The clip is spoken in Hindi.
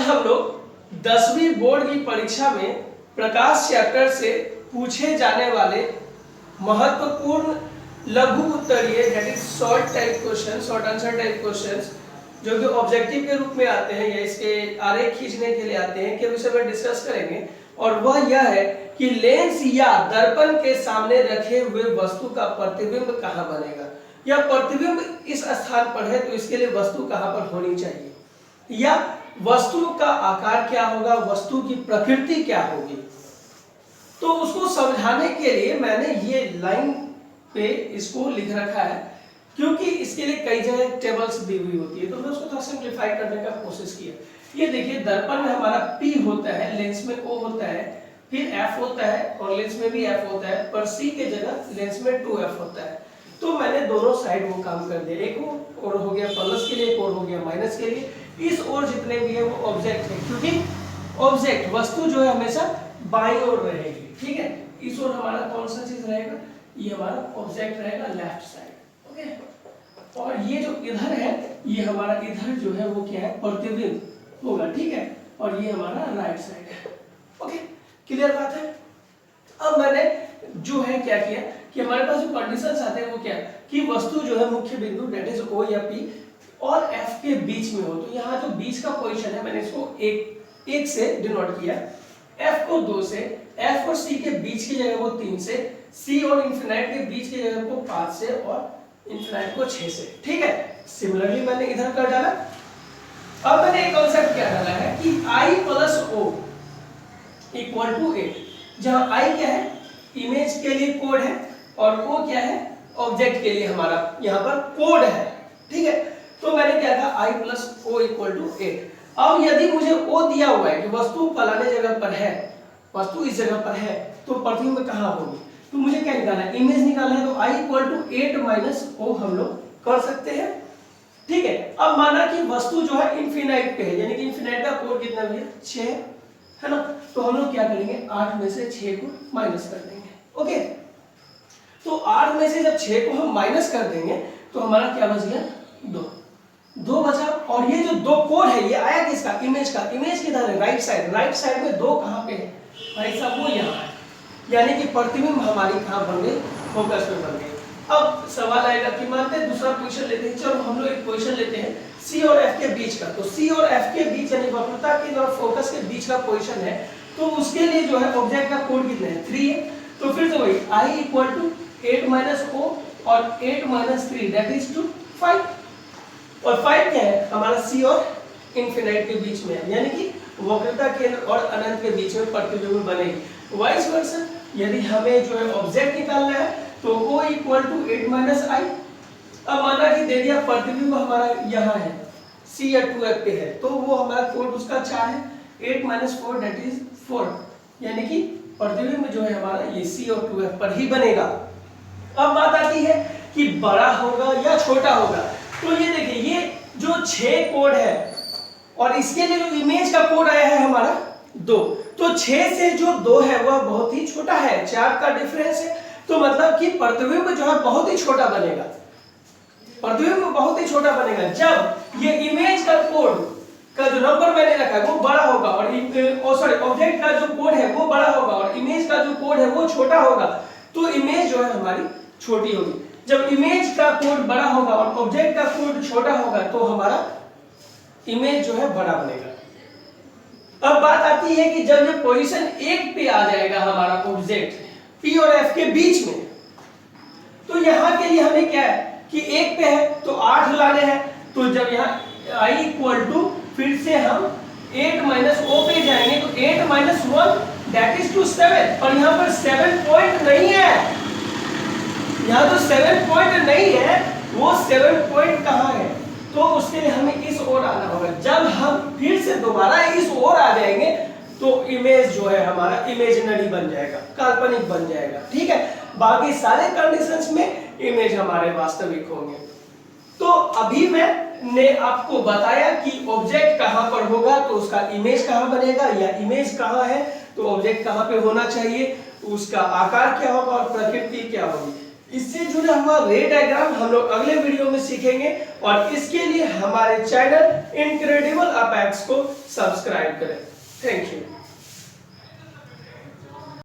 हम लोग 10वीं बोर्ड की परीक्षा में प्रकाश चैप्टर से पूछे जाने वाले महत्वपूर्ण लघु उत्तरीय that is short type question, short answer type questions जो कि ऑब्जेक्टिव के रूप में आते हैं या इसके आरेख खींचने के लिए आते हैं, के विषय में डिस्कस करेंगे। और वह यह है कि लेंस या दर्पण के सामने रखे हुए वस्तु का प्रतिबिंब कहाँ बनेगा, या प्रतिबिंब इस स्थान पर है तो इसके लिए वस्तु कहाँ पर होनी चाहिए, या वस्तु का आकार क्या होगा, वस्तु की प्रकृति क्या होगी। तो उसको समझाने के लिए मैंने ये लाइन पे इसको लिख रखा है, क्योंकि इसके लिए कई जगह टेबल्स दी हुई होती है, तो मैं उसको थोड़ा सिंप्लीफाई करने का कोशिश किया। ये देखिए, दर्पण में हमारा P होता है, लेंस में O होता है, फिर F होता है और लेंस में भी F होता है, पर C के जगह लेंस में 2F होता है। तो मैंने दोनों साइड वो काम कर दिया, एक और हो गया प्लस के लिए, एक और हो गया माइनस के लिए। इस ओर जितने भी है वो ऑब्जेक्ट है, क्योंकि ऑब्जेक्ट वस्तु जो है हमेशा बाईं ओर रहेगी, ठीक है। इस ओर हमारा कौन सा चीज रहेगा, ये हमारा ऑब्जेक्ट रहेगा लेफ्ट साइड, ओके। और ये जो इधर है, ये हमारा इधर जो है वो क्या है, प्रतिबिंब होगा, ठीक है। और ये हमारा राइट साइड है, ओके। क्लियर बात है। अब मैंने जो है क्या किया कि हमारे पास जो कंडीशंस आते हैं वो क्या कि वस्तु जो है मुख्य बिंदु दैट इज O या P और F के बीच में हो। तो यहाँ जो बीच का पोजीशन है मैंने इसको एक से डिनोट किया, F को 2 से, F और C के बीच की जगह को 3 से, C और इंफिनाइट के बीच की जगह को 5 से और इंफिनाइट को 6 से, ठीक है। सिमिलरली मैंने इधर कर डाला। अब मैंने एक कांसेप्ट क्या डाला है कि I plus O equal to 8, जहां I क्या है, इमेज के लिए कोड है, और O क्या है, ऑब्जेक्ट के लिए हमारा यहाँ पर कोड है, ठीक है। तो मैंने क्या कहा I plus O equal to 8। अब यदि मुझे O दिया हुआ है कि वस्तु फलाने जगह पर है, वस्तु इस जगह पर है, तो प्रतिबिंब कहाँ होगी, तो मुझे क्या निकालना है, इमेज निकालना है। तो I equal to 8 minus O हम लोग कर सकते हैं, ठीक है। अब माना कि वस्तु जो है इनफिनाइट पे है, यानी कि इनफिनाइट का कोड कितना भी है, 6 है ना। तो हम लोग क्या करेंगे, 8 में से 6 को माइनस कर देंगे, ओके। तो 8 में से जब 6 को हम माइनस कर देंगे तो हमारा क्या बच गया, 2 बचा। और ये जो 2 कोड है ये आया किसका, इमेज का। इमेज किधर है, राइट साइड। राइट साइड में 2 कहाँ पे है भाई साहब, वो यहाँ है, यानी कि प्रतिबिंब हमारी कहाँ बन गई, फोकस पे बन गई। अब सवाल आएगा कि मानते हैं दूसरा पोजीशन लेते हैं, चलो हम लोग एक पोजीशन लेते हैं C और F के बीच का। तो C और F के बीच यानी वक्रता के और फोकस के बीच का पोजीशन है, तो उसके लिए जो है ऑब्जेक्ट का कोड कितना है, 3 है। तो फिर से वही I equal to 8 minus O और 8 माइनस 3 दैट इज टू 5। और 5 क्या है, हमारा C और इनफिनाइट के बीच में है, यानी कि वक्रता केंद्र और अनंत के बीच में प्रतिबिंब बनेगी। वाइस वर्सा, यदि हमें जो है ऑब्जेक्ट निकालना है तो O equal to 8 minus I। अब माना कि दे दिया प्रतिबिंब हमारा यहाँ है, C या 2F पे है, तो वो हमारा कोड उसका 4 है, 8 माइनस 4 दैट इज 4, यानी कि प्रतिबिंब जो है हमारा ये C और 2F पर ही बनेगा। अब बात आती है कि बड़ा होगा या छोटा होगा। तो ये देखिए, ये जो 6 कोड है और इसके लिए जो इमेज का कोड आया है हमारा 2, तो 6 से जो 2 है वह बहुत ही छोटा है, 4 का डिफरेंस है। तो मतलब कि प्रतिबिंब जो है बहुत ही छोटा बनेगा, प्रतिबिंब बहुत ही छोटा बनेगा जब ये इमेज का कोड का जो नंबर मैंने रखा है वो बड़ा होगा, और ऑब्जेक्ट का जो कोड है वो बड़ा होगा और इमेज का जो कोड है वो छोटा होगा। तो इमेज जो है हमारी छोटी होगी। जब इमेज का कोड बड़ा होगा और ऑब्जेक्ट का कोड छोटा होगा तो हमारा इमेज जो है बड़ा बनेगा। अब बात आती है कि जब ये पोजीशन 1 पे आ जाएगा हमारा ऑब्जेक्ट P और F के बीच में, तो यहाँ के लिए हमें क्या है कि 1 पे है तो 8 लाने हैं। तो जब यहाँ I इक्वल टू फिर से हम 8 माइनस O पे जाएंगे, तो 8 माइनस 1 दैट इज टू 7। और यहाँ पर 7 पॉइंट नहीं है, यहाँ तो 7 पॉइंट नहीं है, वो 7 पॉइंट कहाँ है, तो उसके लिए हमें इस ओर आना होगा। जब हम फिर से दोबारा इस ओर आ जाएंगे तो इमेज जो है हमारा इमेजिनरी बन जाएगा, काल्पनिक बन जाएगा, ठीक है। बाकी सारे कंडीशंस में इमेज हमारे वास्तविक होंगे। तो अभी मैंने आपको बताया कि ऑब्जेक्ट कहां पर होगा तो उसका इमेज कहां बनेगा, या इमेज कहां है तो ऑब्जेक्ट कहां पे होना चाहिए, उसका आकार क्या होगा और प्रकृति क्या होगी। इससे जुड़े हुआ रे डायग्राम हम लोग अगले वीडियो में सीखेंगे और इसके लिए हमारे चैनल इनक्रेडिबल अपैक्स को सब्सक्राइब करें।